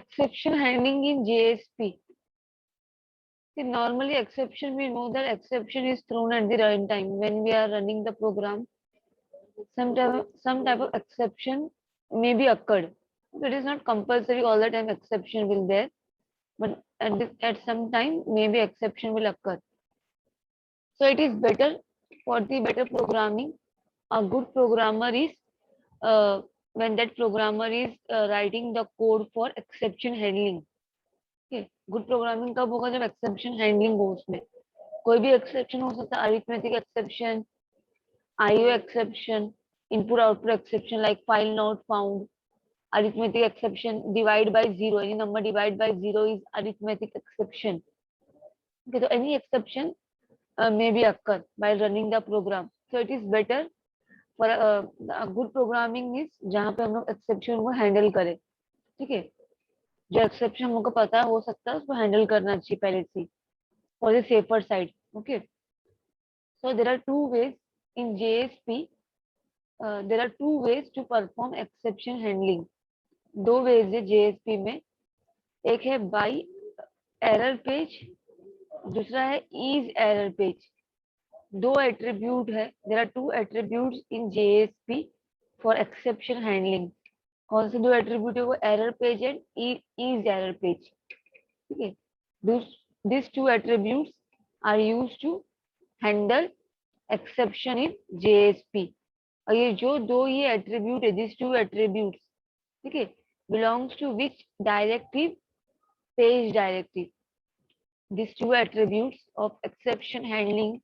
exception handling in JSP. See, normally exception, we know that exception is thrown at the runtime when we are running the program. Some type of exception may be occurred. It is not compulsory all the time exception will there, but at some time maybe exception will occur. So it is better for the better programming. A good programmer is when that programmer is writing the code for exception handling. Okay, good programming कब होगा जब exception handling हो उसमें. कोई भी exception हो सकता है, arithmetic exception, IO exception, input output exception like file not found, arithmetic exception, divide by zero, any number divide by zero is arithmetic exception. Okay, so any exception may be occur by running the program. So it is better for a good programming is जहाँ पे हम लोग exception को handle करें. ठीक है, जो exception हमको पता हो सकता है उसको handle करना चाहिए पहले से for the safer side. Okay, so there are two ways in JSP. There are two ways to perform exception handling. दो ways है JSP में. एक है by error page, दूसरा है is error page. दो attribute है. There are two attributes in JSP for exception handling. कौन से दो attribute है वो? error page and is error page. ठीक है. These two attributes are used to handle exception in JSP. और ये जो दो ये एट्रीब्यूट है, दिस टू एट्रीब्यूट्स, ठीक है, belongs to which directive? Page directive. This two attributes of exception handling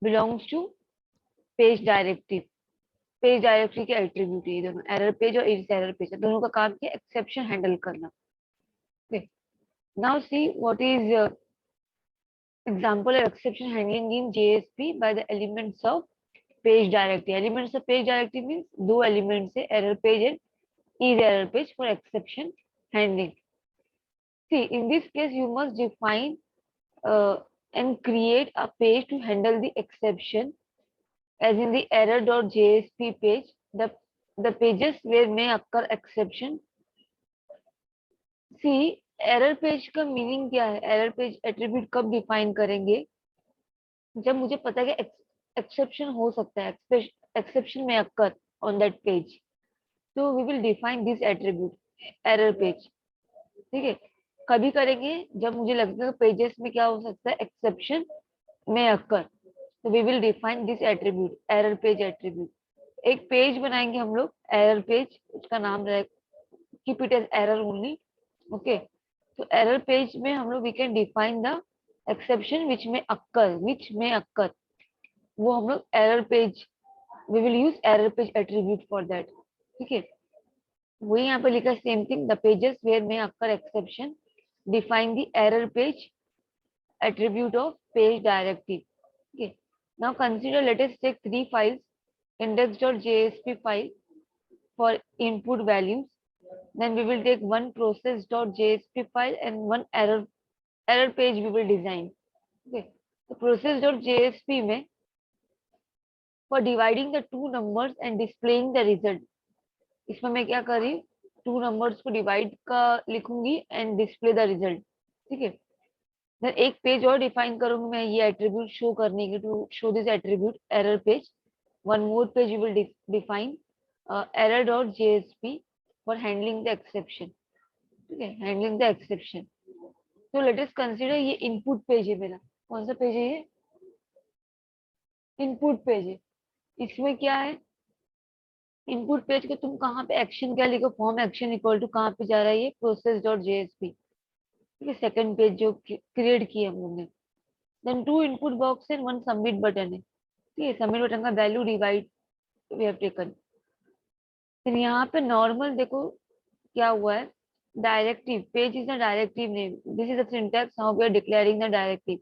belongs to page directive. Page directory के attribute है दोनों, एरर पेज और इस एरर पेज, दोनों का काम क्या? एक्सेप्शन हैंडल करना. Now see what is example of exception handling in JSP by the elements of page directive. Elements of page directive means दो elements है, error page and is error page for exception handling. See, in this case you must define and create a page to handle the exception, as in the error.jsp page, the pages where may occur exception. See, error page का meaning क्या है? Error page attribute कब define करेंगे? जब मुझे पता है कि एक्सेप्शन हो सकता है, एक्सेप्शन में अक्कर ऑन दैट पेज, तो we will define this attribute error page. ठीक है, कभी करेंगे जब मुझे लगता है पेजेस में क्या हो सकता है? एक्सेप्शन में अक्कर, तो we will define this attribute error page attribute. एक पेज बनाएंगे हम लोग एरर पेज, उसका नाम रहेगा keep it as error only. Okay, तो एरर पेज में हम लोग we can define the exception which में अक्कर, वो हम लोग error page, we will use error page attribute for that. ठीक है, वही यहाँ पे लिखा same thing, the pages where में occur exception, define the error page attribute of page directive. Okay, now consider, let us take three files, index.jsp file for input values, then we will take one process.jsp file and one error page we will design. Okay, so process.jsp में for dividing the two numbers and displaying the result, इसमें मैं क्या कर रही हूँ? Two numbers को divide का लिखूंगी एंड डिस्प्ले द रिजल्ट. ठीक है, then एक पेज और डिफाइन करूंगी मैं ये एट्रीब्यूट शो करने के, to show this attribute error page. One more page you will define error.jsp for handling the exception. ठीक है, हैंडलिंग द एक्सेप्शन. तो लेट अस कंसीडर ये इनपुट पेज है मेरा. कौन सा पेज है ये? इनपुट पेज है. इसमें क्या है? इनपुट पेज को तुम कहाँ पे एक्शन क्या लिखो? फॉर्म एक्शन इक्वल टू कहाँ पे जा रहा है ये? process.jsp. ठीक है, सेकंड पेज जो क्रिएट किया हम लोग ने. Then two input box and one submit button है. ठीक है, सबमिट बटन का value divide we have taken. फिर यहाँ पे नॉर्मल देखो क्या हुआ है? Directive page is the directive name. This is the syntax how we are declaring the directive.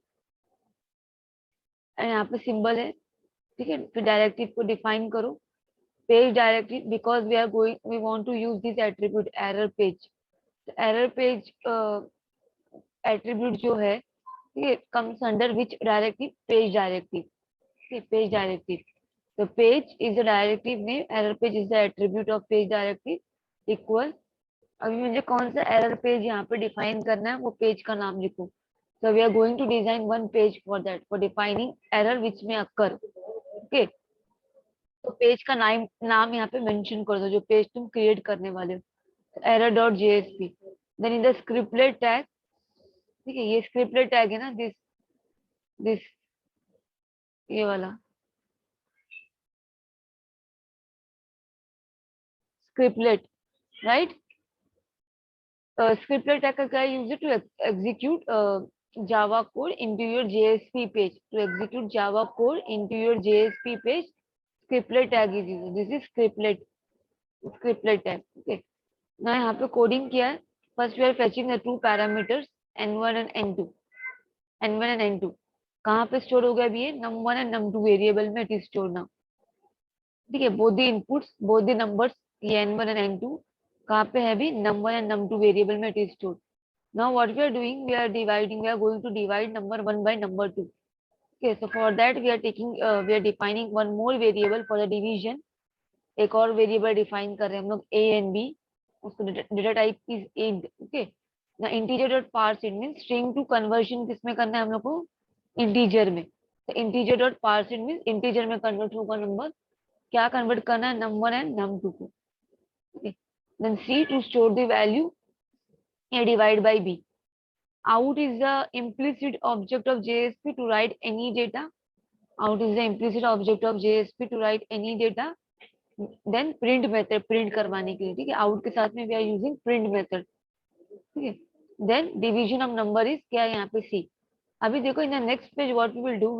And यहाँ पे सिंबल है. ठीक है, फिर डायरेक्टिव को डिफाइन करो. Page directive because we want to use this attribute error page. Error page attribute जो है ये comes under which directive? Page directive. Page directive. The page is the directive name, error page is the attribute of page directive, equal अभी मुझे कौन सा error page यहाँ पे define करना है, वो पेज का नाम लिखो. So we are going to design one page for that, for defining error which may occur. Okay. तो पेज का नाम यहाँ पे मेंशन कर दो, जो पेज तुम क्रिएट करने वाले हो. Error dot JSP. Then in the scriptlet tag. ठीक है, ये स्क्रिप्टलेट टैग है ना, दिस दिस ये वाला स्क्रिप्टलेट, राइट. स्क्रिप्टलेट टैग का क्या यूज है? To execute Java code into your JSP page. To execute Java code into your JSP page, scriptlet tag is used. This is scriptlet tag. Okay. ना यहाँ पे coding किया है. First we are fetching the two parameters n1 and n2. n1 and n2 कहाँ पे store हो गया अभी? ये num1 एंड num2 वेरिएबल में इट इज स्टोर नाउ. ठीक है, both the inputs, both the numbers, ये n1 एंड n2 कहाँ पे है अभी? num1 एंड num2 वेरिएबल में it is store. Now what we are doing, we are going to divide number 1 by number 2. Okay, so for that we are defining one more variable for the division. एक और variable define कर रहे हैं हम लोग, a and b. उसको data type is int. Okay. ना integer dot parse int mean string to conversion किसमें करना है हम लोग को? इंटीजर में. तो integer dot parse int mean integer में कन्वर्ट होगा नंबर. क्या कन्वर्ट करना है? नंबर एंड num2 को. Okay. Then C to store the value, a divide by b. Out is the implicit object of JSP to write any data. Out is the implicit object of JSP to write any data. Then print method, print करवाने के लिए. ठीक है, out के साथ में we are using print method. ठीक है. Then division of number is क्या है यहाँ पे? सी. अभी देखो in the next page what we will do,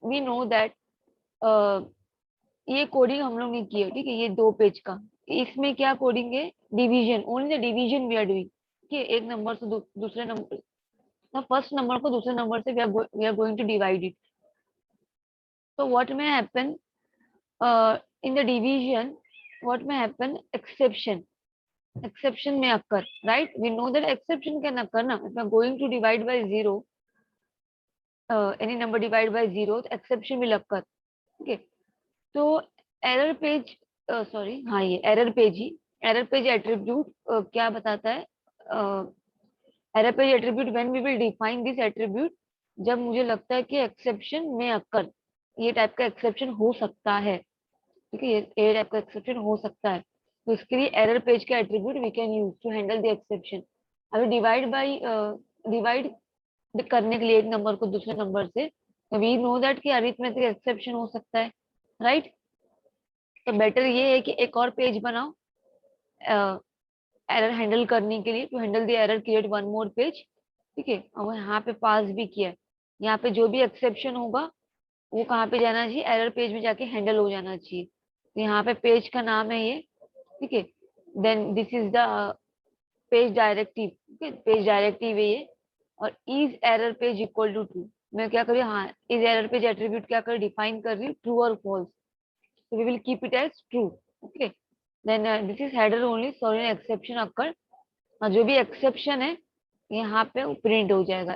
we know that ये कोडिंग हम लोग ने की है. ठीक है, ये दो पेज का, इसमें क्या कोडिंग है? Division, only the division we are doing. ठीक है, एक नंबर से दूसरे नंबर, फर्स्ट नंबर को दूसरे नंबर से we are going to divide it. तो what may happen in the division, what may happen? exception may occur, right? We know that exception can occur now. If I'm going to divide by 0, any number divided by 0, तो exception will occur. Okay. तो error page, sorry, हाँ, ये error page ही, error page attribute क्या बताता है? Error page attribute, when we will define this attribute, जब मुझे लगता है कि एक्सेप्शन में अक्कर, ये टाइप का एक्सेप्शन हो सकता है. ठीक है, ये टाइप का एक्सेप्शन हो सकता है, तो इसके लिए एरर पेज का attribute we can use to handle the exception. अभी डिवाइड करने के लिए एक नंबर को दूसरे नंबर से, वी नो दैट कि अरिथमेटिक एक्सेप्शन हो सकता है, राइट. तो बेटर ये है कि एक और पेज बनाओ एरर हैंडल करने के लिए. To handle the error create one more page. ठीक है, और यहाँ पे पास भी किया है. यहाँ पे जो भी एक्सेप्शन होगा वो कहाँ पे जाना चाहिए? एरर पेज में जाके हैंडल हो जाना चाहिए. तो यहाँ पे पेज का नाम है ये. ठीक है. Then this is the page directive. ठीक है, पेज डायरेक्टिव है ये. और is error page equal to true, मैं क्या करी? हाँ, इज एरर पेज एट्रीब्यूट क्या कर डिफाइन कर रही हूँ? ट्रू और false. so we will keep it as true. Okay. then this is header only, sorry an exception occur. और जो भी एक्सेप्शन है यहाँ पे प्रिंट हो जाएगा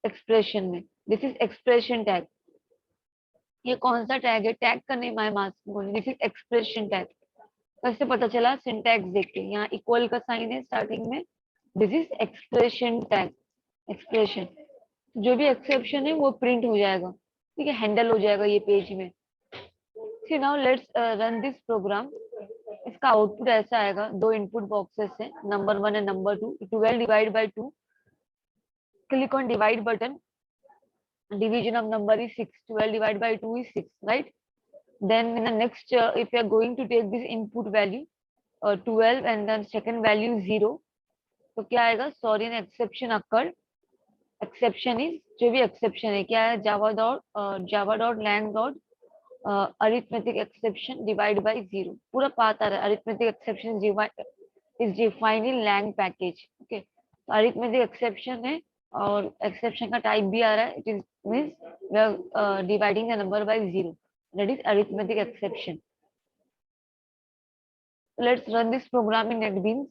एक्सप्रेशन में. This is expression tag. ये कौन सा टैग है? टैग का नेम है mask. This is expression tag. कैसे पता चला? सिंटैक्स देख के, यहाँ इक्वल का साइन है स्टार्टिंग में. This is expression tag. Expression, जो भी एक्सेप्शन है वो प्रिंट हो जाएगा. ठीक है, हैंडल हो जाएगा ये पेज में. See now let's run this program. इसका आउटपुट ऐसा आएगा. दो इनपुट बॉक्सेस है, number 1 and number 2. 12 divide by 2. Click on divide button. division of number is 6. 12 divided by 2 is 6, right? Then in the next, if you are going to take this input value 12 and then second value is 0, तो क्या आएगा? Sorry an exception occurred. Exception is, जो भी exception है क्या है? Java dot lang dot arithmetic exception divide by 0. पूरा path आ रहा है. Arithmetic exception is defined in lang package. Okay, तो अरिथमेटिक एक्सेप्शन है और एक्सेप्शन का टाइप भी आ रहा है. It is means we are dividing the number by 0. That is arithmetic exception. Let's run this program in NetBeans.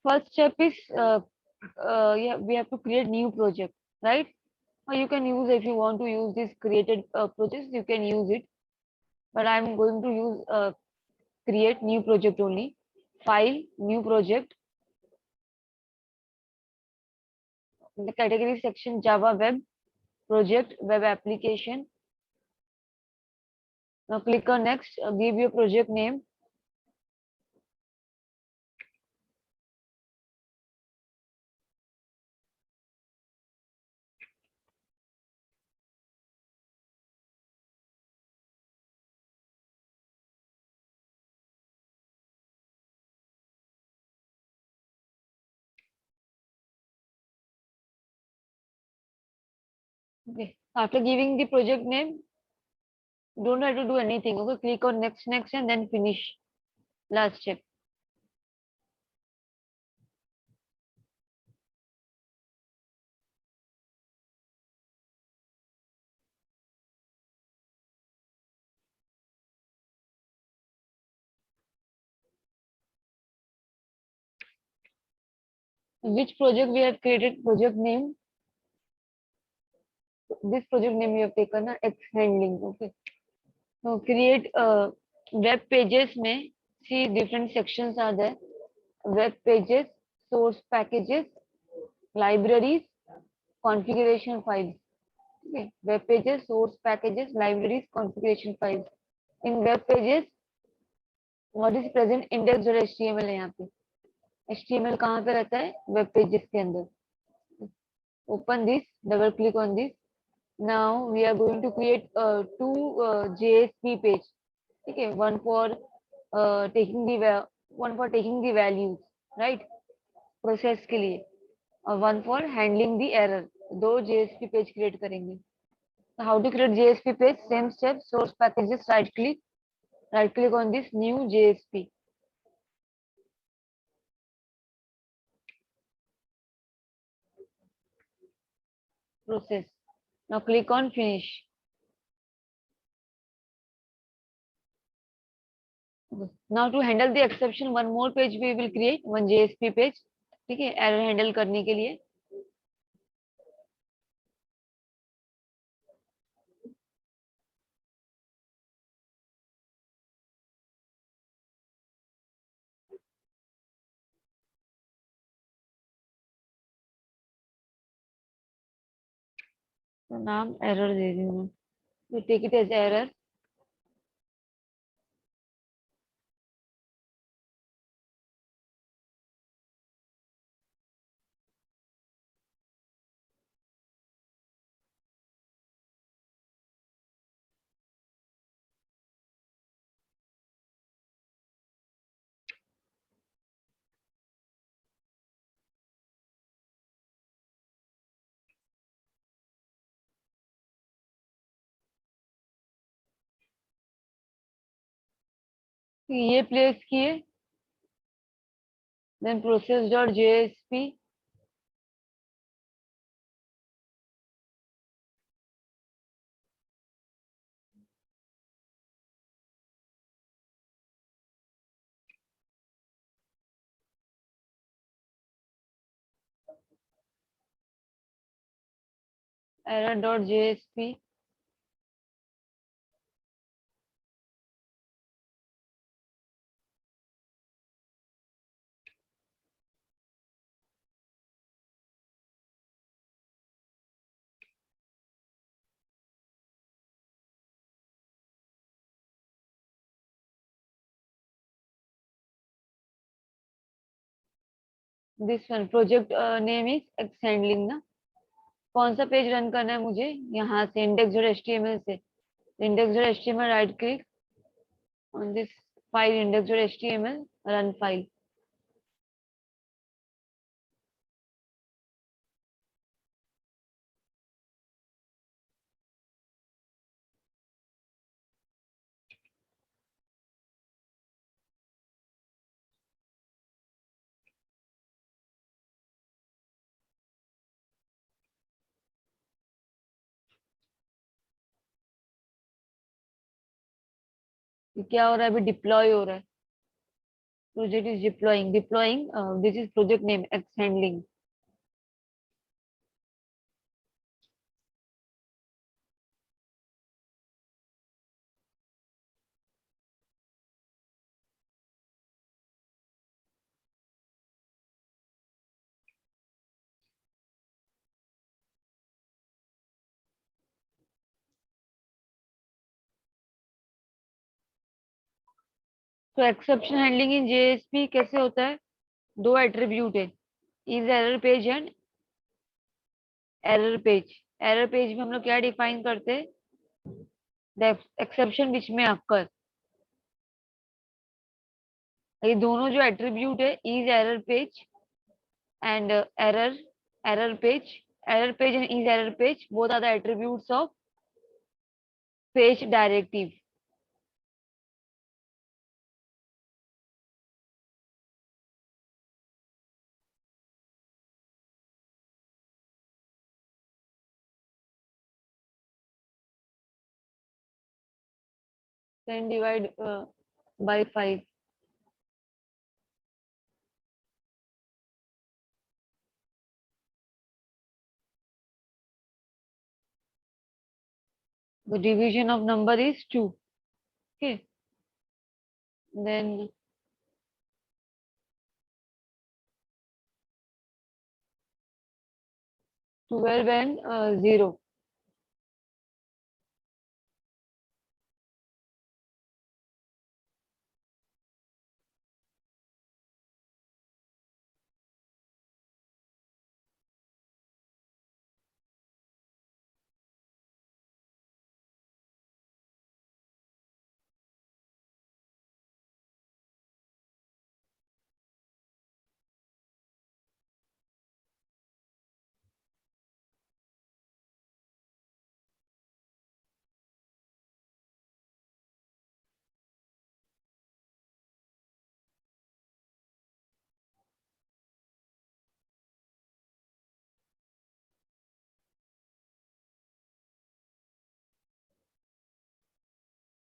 First step is yeah, we have to create new project, right? Or you can use, if you want to use this created projects, you can use it. But I'm going to use create new project only. File, new project. In the category section, Java Web Project, Web Application. Now click on next. Give your project name. Okay. After giving the project name, don't have to do anything. Okay. Click on next, next, and then finish. Last step. Which project we have created? Project name. This project name we have taken X handling. Okay. So create web pages. May see different sections are there. Web pages, source packages, libraries, configuration files. Okay. Web pages, source packages, libraries, configuration files. In web pages, what is present? index.html है यहाँ पे. HTML कहाँ पे रहता है? Web pages के अंदर. Open this, double click on this. Now we are going to create two JSP page. Okay, one for taking the values, right? Process के लिए और one for handling the error. दो JSP page create करेंगे. So how to create JSP page? Same step. Source packages. Right click on this new JSP process. Now click on finish. Now to handle the exception, one more page we will create, one JSP page. ठीक है, error handle करने के लिए. तो नाम error दे रही हूँ. We take it as error. ये प्लेस किए. Then process.jsp. Error.jsp. This one project name is X handling ना. कौन सा पेज रन करना है मुझे? यहाँ से index.html से. Index.html right click on this file index.html, run file. क्या हो रहा है? अभी डिप्लॉय हो रहा है. Project is deploying. Deploying. This is project name. X handling. तो एक्सेप्शन हैंडलिंग इन जेएसपी कैसे होता है? दो एट्रीब्यूट है, is error page and error page. Error page में हम लोग क्या डिफाइन करते हैं? द एक्सेप्शन विच में अकर। ये दोनों जो एट्रीब्यूट है, is error page and error page, error page and is error page, both are the attributes of page directive. Then divide by 5. The division of number is 2. Okay. Then 12 and 0.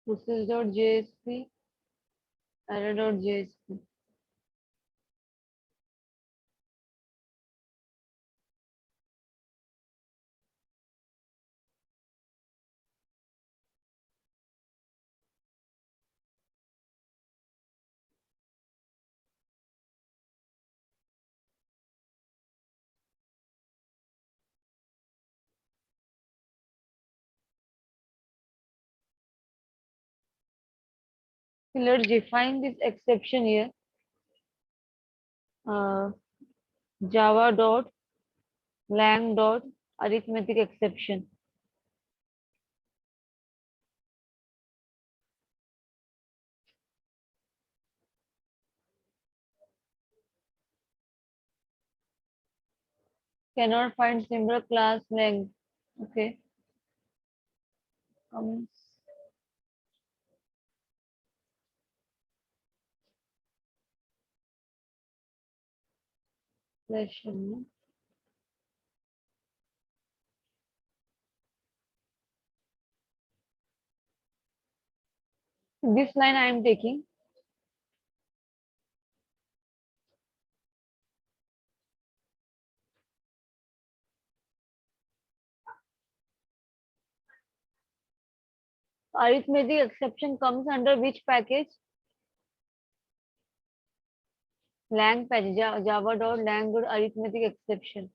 Process.jsp, error.jsp. Let's define this exception here. Java dot lang dot arithmetic exception. Cannot find similar class length. Okay. Session. This line I am taking. Arithmetic exception comes under which package? Lang package. Java dot lang dot arithmetic exception.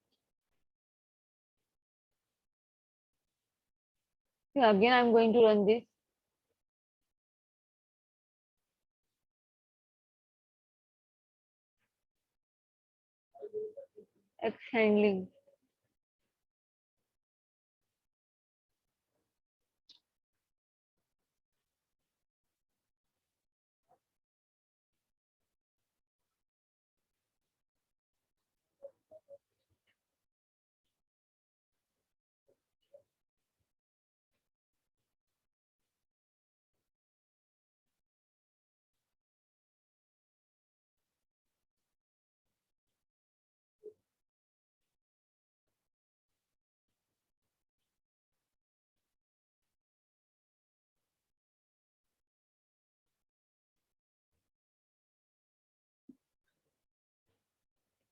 Okay, again, I'm going to run this. X handling.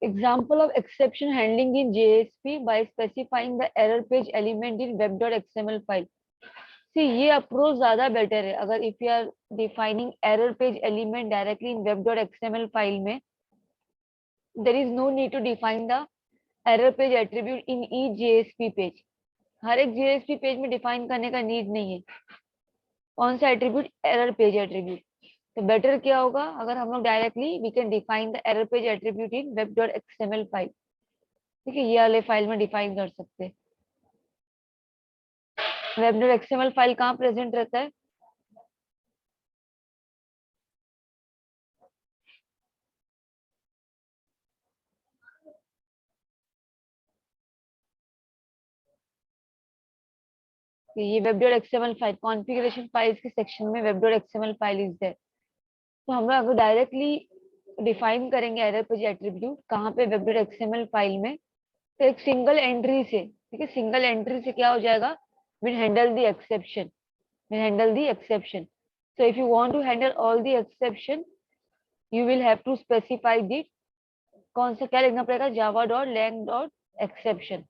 Example of exception handling in JSP by specifying the error page element in web.xml file. See, ये approach ज़्यादा better है. अगर if you are defining error page element directly in web.xml file में, there is no need to define the error page attribute in each JSP page. हर एक JSP page में define करने का need नहीं है. कौन सा एट्रीब्यूट? Error page attribute. तो बेटर क्या होगा अगर हम लोग directly we can define the error page attribute in web.xml file. ठीक है, ये वाले फाइल में डिफाइन कर सकते हैं. web.xml फाइल कहाँ प्रेजेंट रहता है? ये web.xml फाइल कॉन्फ़िगरेशन फाइल्स के सेक्शन में web.xml फाइल इज देयर. तो हम लोग अगर डायरेक्टली डिफाइन करेंगे एरर पेज एट्रीब्यूट कहाँ पे? web.xml फाइल में. तो एक सिंगल एंट्री से, ठीक है, सिंगल एंट्री से क्या हो जाएगा? Will handle the exception. will handle the exception. So if you want to handle all the exception, you will have to specify the कौन सा क्या लिखना पड़ेगा? java.lang.exception.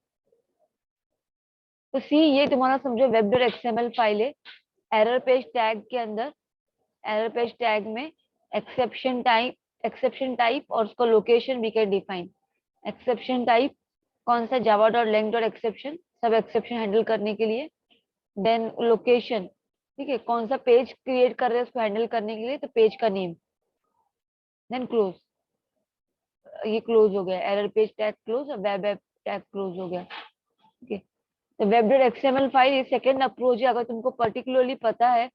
तो सी ये तुम्हारा समझो web.xml फाइल है. एरर पेज टैग के अंदर, एरर पेज टैग में एक्सेप्शन टाइप और उसका location we can define. Exception type कौन सा? java.lang.exception, सब एक्सेप्शन हैंडल करने के लिए. देन लोकेशन, ठीक है, कौन सा पेज क्रिएट कर रहे हैं उसको हैंडल करने के लिए, तो पेज का नेम. देन क्लोज, ये क्लोज हो गया. एरर पेज टैग क्लोज और वेब ऐप टैग क्लोज हो गया. ठीक है, तो web.xml फाइल ये सेकंड अप्रोच है. अगर तुमको पर्टिकुलरली पता है,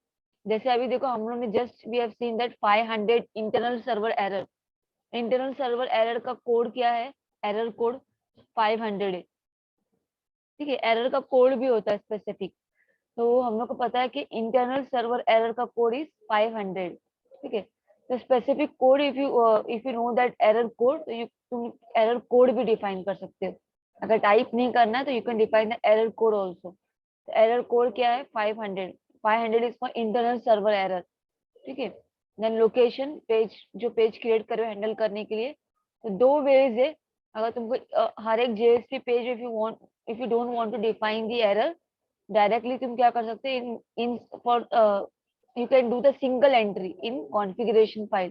जैसे अभी देखो हम लोग ने just we have seen that 500 internal server error. Internal server error का कोड क्या है? एरर कोड 500 है. ठीक है, एरर का कोड भी होता है स्पेसिफिक. तो हम लोग को पता है कि इंटरनल सर्वर एरर का कोड इज 500. ठीक है, तो specific code if you know that error code, तो तुम एरर कोड भी डिफाइन कर सकते हो. अगर टाइप नहीं करना है तो you can define the error code also. तो एरर कोड क्या है? 500. 500 is for internal server error. ठीक है, देन लोकेशन, पेज जो पेज क्रिएट कर रहे हो हैंडल करने के लिए. तो दो वेज है. अगर तुमको हर एक JSP page if you don't want to define the error directly, तुम क्या कर सकते हैं? In for you can do the single entry in configuration file,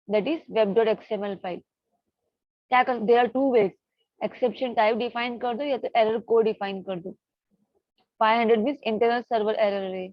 that is web.xml file. क्या कर? there are two ways. exception type define कर दो या तो error code define कर दो. 500 means internal server error है.